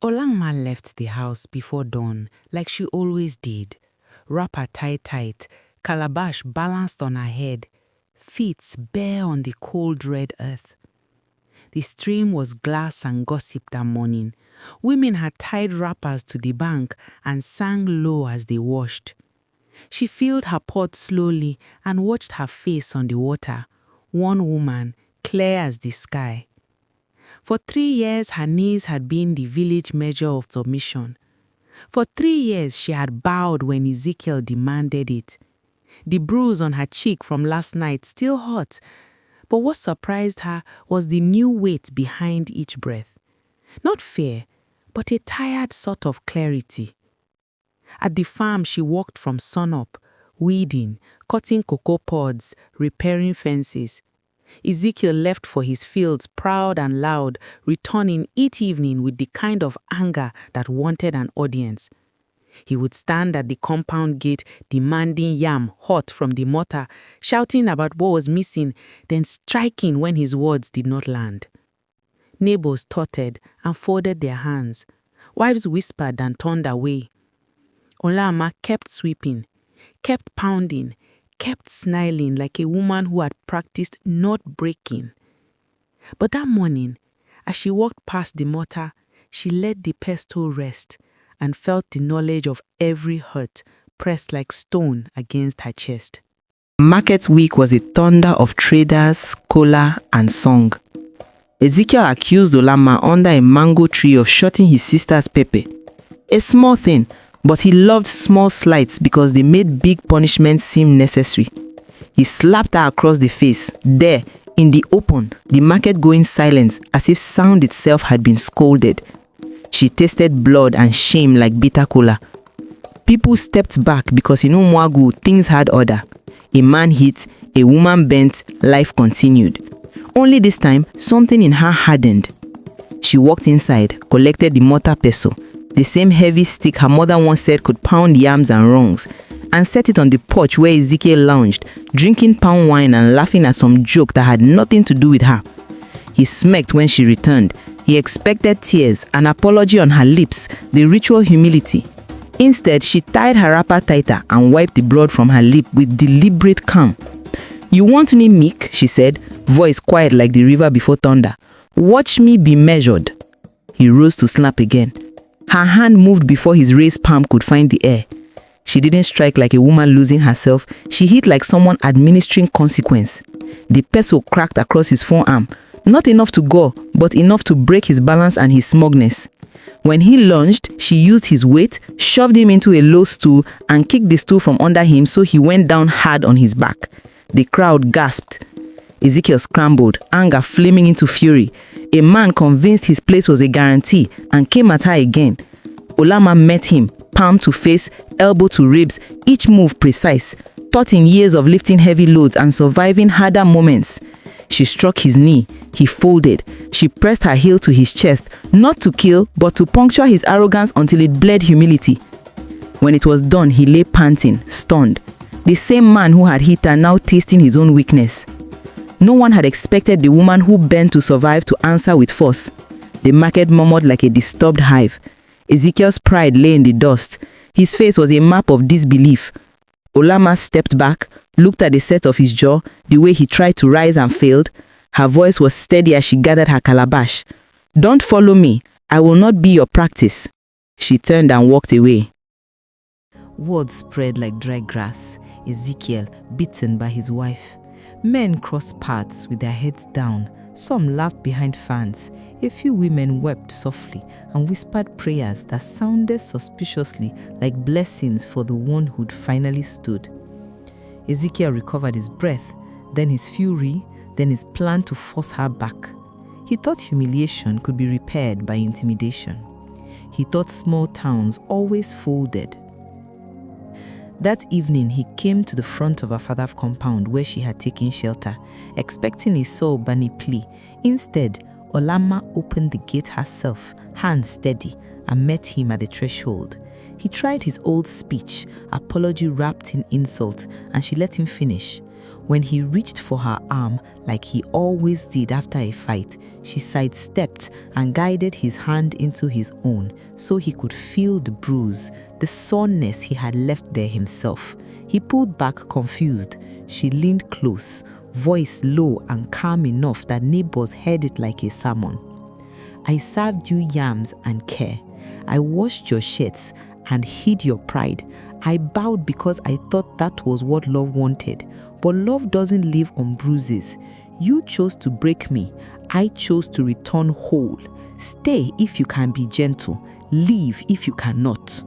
Olangma left the house before dawn, like she always did. Wrapper tied tight, calabash balanced on her head, feet bare on the cold red earth. The stream was glass and gossip that morning. Women had tied wrappers to the bank and sang low as they washed. She filled her pot slowly and watched her face on the water, one woman, clear as the sky. For 3 years, her knees had been the village measure of submission. For 3 years, she had bowed when Ezekiel demanded it. The bruise on her cheek from last night still hurt, but what surprised her was the new weight behind each breath. Not fear, but a tired sort of clarity. At the farm, she walked from sunup, weeding, cutting cocoa pods, repairing fences. Ezekiel left for his fields proud and loud, returning each evening with the kind of anger that wanted an audience. He would stand at the compound gate demanding yam hot from the mortar, shouting about what was missing, then striking when his words did not land. Neighbors tottered and folded their hands. Wives whispered and turned away. Olangma kept sweeping, kept pounding, kept smiling like a woman who had practiced not breaking. But that morning, as she walked past the mortar, she let the pestle rest and felt the knowledge of every hurt pressed like stone against her chest. Market week was a thunder of traders, kola, and song. Ezekiel accused Olangma under a mango tree of shorting his sister's pepper. A small thing, but he loved small slights because they made big punishments seem necessary. He slapped her across the face, there, in the open, the market going silent as if sound itself had been scolded. She tasted blood and shame like bitter cola. People stepped back because in Umuagu things had order. A man hit, a woman bent, life continued. Only this time, something in her hardened. She walked inside, collected the mortar pestle, the same heavy stick her mother once said could pound yams and wrongs, and set it on the porch where Ezekiel lounged, drinking palm wine and laughing at some joke that had nothing to do with her. He smirked when she returned. He expected tears, an apology on her lips, the ritual humility. Instead, she tied her wrapper tighter and wiped the blood from her lip with deliberate calm. "You want me meek?" she said, voice quiet like the river before thunder. "Watch me be measured." He rose to slap again. Her hand moved before his raised palm could find the air. She didn't strike like a woman losing herself. She hit like someone administering consequence. The pestle cracked across his forearm. Not enough to gore, but enough to break his balance and his smugness. When he lunged, she used his weight, shoved him into a low stool, and kicked the stool from under him so he went down hard on his back. The crowd gasped. Ezekiel scrambled, anger flaming into fury. A man convinced his place was a guarantee and came at her again. Olangma met him, palm to face, elbow to ribs, each move precise, taught in years of lifting heavy loads and surviving harder moments. She struck his knee. He folded. She pressed her heel to his chest, not to kill, but to puncture his arrogance until it bled humility. When it was done, he lay panting, stunned. The same man who had hit her now tasting his own weakness. No one had expected the woman who bent to survive to answer with force. The market murmured like a disturbed hive. Ezekiel's pride lay in the dust. His face was a map of disbelief. Olangma stepped back, looked at the set of his jaw, the way he tried to rise and failed. Her voice was steady as she gathered her calabash. "Don't follow me. I will not be your practice." She turned and walked away. Words spread like dry grass. Ezekiel, beaten by his wife. Men crossed paths with their heads down. Some laughed behind fans. A few women wept softly and whispered prayers that sounded suspiciously like blessings for the one who'd finally stood. Ezekiel recovered his breath, then his fury, then his plan to force her back. He thought humiliation could be repaired by intimidation. He thought small towns always folded. That evening, he came to the front of her father's compound where she had taken shelter, expecting a Saul Bani plea. Instead, Olangma opened the gate herself, hands steady, and met him at the threshold. He tried his old speech, apology wrapped in insult, and she let him finish. When he reached for her arm, like he always did after a fight, she sidestepped and guided his hand into his own so he could feel the bruise, the soreness he had left there himself. He pulled back confused. She leaned close, voice low and calm enough that neighbors heard it like a sermon. I served you yams and care. I washed your shirts and hid your pride. I bowed because I thought that was what love wanted. But love doesn't live on bruises. You chose to break me. I chose to return whole. Stay if you can be gentle. Leave if you cannot.